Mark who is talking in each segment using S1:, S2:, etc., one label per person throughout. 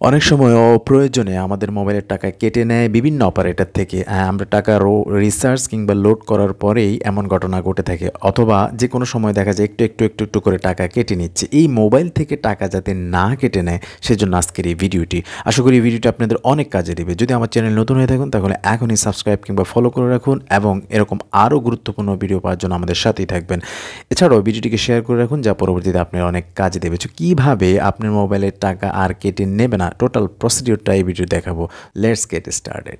S1: অনেক সময় অপ্রয়োজনে আমাদের মোবাইলের টাকা কেটে নেয় বিভিন্ন অপারেটর থেকে। আমরা টাকা রিচার্জ কিংবা লোড করার পরেই এমন ঘটনা ঘটে থাকে, অথবা যে কোনো সময় দেখা যায় একটু করে টাকা কেটে নিচ্ছে। এই মোবাইল থেকে টাকা যাতে না কেটে নেয় সেজন্য আজকের এই ভিডিওটি। আশা করি এই ভিডিওটি আপনাদের অনেক কাজে দেবে। যদি আমার চ্যানেল নতুন হয়ে থাকুন তাহলে এখনই সাবস্ক্রাইব কিংবা ফলো করে রাখুন এবং এরকম আরও গুরুত্বপূর্ণ ভিডিও পাওয়ার জন্য আমাদের সাথেই থাকবেন। এছাড়াও ভিডিওটিকে শেয়ার করে রাখুন, যা পরবর্তীতে আপনার অনেক কাজে দেবে। কীভাবে আপনার মোবাইলের টাকা আর কেটে নেবে না, টোটাল প্রসিডিউরটা এই ভিডিও দেখাবো। Let's get started.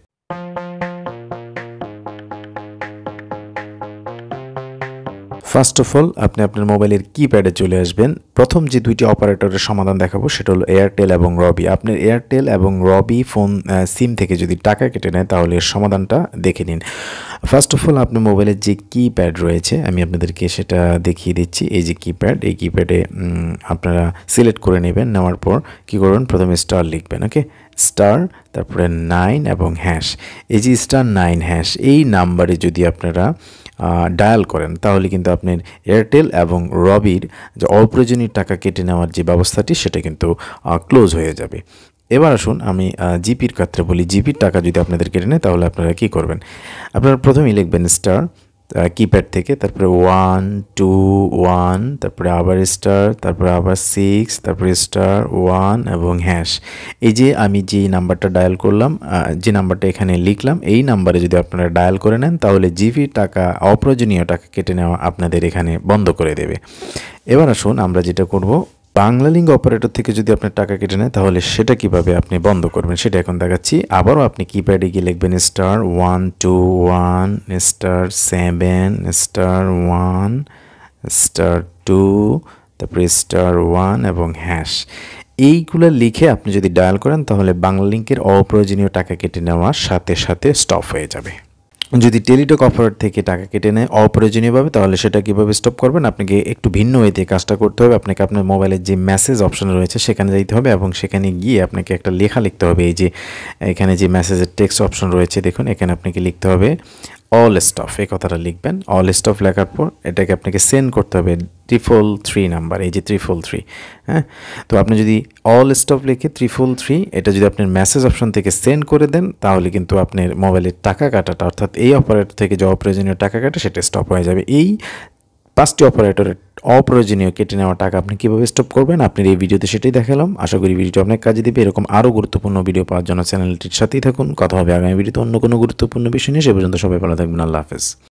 S1: First of all আপনি আপনার মোবাইলের কিপ্যাডে চলে আসবেন। প্রথম যে দুইটি অপারেটরের সমাধান দেখাবো সেটা হলো এয়ারটেল এবং রবি। আপনার এয়ারটেল এবং রবি ফোন সিম থেকে যদি টাকা কেটে নেয় তাহলে এর সমাধানটা দেখে নিন। ফার্স্ট অফ অল আপনার মোবাইলের যে কিপ্যাড রয়েছে আমি আপনাদেরকে সেটা দেখিয়ে দিচ্ছি। এই যে কিপ্যাড, এই কিপ্যাডে আপনারা সিলেক্ট করে নেবেন। নেওয়ার পর কী করবেন, প্রথমে স্টার লিখবেন। ওকে, স্টার, তারপরে 9 এবং হ্যাশ। এই যে স্টার 9 হ্যাশ, এই নাম্বারে যদি আপনারা ডায়াল করেন তাহলে কিন্তু আপনার এয়ারটেল এবং রবির যে অপ্রয়োজনীয় টাকা কেটে নেওয়ার যে ব্যবস্থাটি সেটা কিন্তু ক্লোজ হয়ে যাবে। এবার আসুন আমি জিপির ক্ষেত্রে বলি। জিপির টাকা যদি আপনাদের কেটে নেয় তাহলে আপনারা কী করবেন, আপনারা প্রথমেই লিখবেন স্টার কিপ্যাড থেকে, তারপরে 1 2 1, তারপরে আবার স্টার, তারপরে আবার 6, তারপরে স্টার 1 এবং হ্যাশ। এই যে আমি যে নাম্বারটা ডায়াল করলাম, যে নাম্বারটা এখানে লিখলাম, এই নাম্বারে যদি আপনারা ডায়াল করে নেন তাহলে জিপি টাকা, অপ্রয়োজনীয় টাকা কেটে নেওয়া আপনাদের এখানে বন্ধ করে দেবে। এবার আসুন আমরা যেটা করব, বাংলালিংক অপারেটর থেকে যদি আপনার টাকা কেটে নেয় তাহলে সেটা কিভাবে আপনি বন্ধ করবেন সেটা এখন দেখাচ্ছি। আবারও আপনি কিপ্যাডে গিয়ে লিখবেন স্টার 1 2 1, স্টার 7, স্টার 1, স্টার 2, তারপরে স্টার 1 এবং হ্যাশ। এইগুলো লিখে আপনি যদি ডায়াল করেন তাহলে বাংলালিংকের অপ্রয়োজনীয় টাকা কেটে নেওয়ার সাথে সাথে স্টপ হয়ে যাবে। যদি টেলিটক অপারেটর থেকে টাকা কেটে নেয় অপ্রয়োজনীয়ভাবে তাহলে সেটা কীভাবে স্টপ করবেন, আপনাকে একটু ভিন্ন ওয়েতে কাজটা করতে হবে। আপনাকে আপনার মোবাইলের যে মেসেজ অপশন রয়েছে সেখানে যাইতে হবে এবং সেখানে গিয়ে আপনাকে একটা লেখা লিখতে হবে। এই যে এখানে যে মেসেজের টেক্সট অপশন রয়েছে দেখুন, এখানে আপনাকে লিখতে হবে অল স্টপ, এই কথাটা লিখবেন। অল স্টপ লেখার পর এটাকে আপনাকে সেন্ড করতে হবে 333 নাম্বার, এই যে 333। হ্যাঁ, তো আপনি যদি অল স্টপ লিখে 333 এটা যদি আপনার মেসেজ অপশন থেকে সেন্ড করে দেন তাহলে কিন্তু আপনার মোবাইলের টাকা কাটাটা, অর্থাৎ এই অপারেটর থেকে যে অপ্রয়োজনীয় টাকা কাটা সেটা স্টপ হয়ে যাবে। এই 5টি অপারেটরের অপ্রয়োজনীয় কেটে নেওয়া টাকা আপনি কীভাবে স্টপ করবেন আপনার এই ভিডিওতে সেটাই দেখালাম। আশা করি ভিডিওটি অনেক কাজে দেবে। এরকম আরও গুরুত্বপূর্ণ ভিডিও পাওয়ার জন্য চ্যানেলটির সাথেই থাকুন। কথা হবে আগামী ভিডিওতে অন্য কোনো গুরুত্বপূর্ণ বিষয় নিয়ে। সে পর্যন্ত সবাই ভালো থাকবেন। আল্লাহ হাফেজ।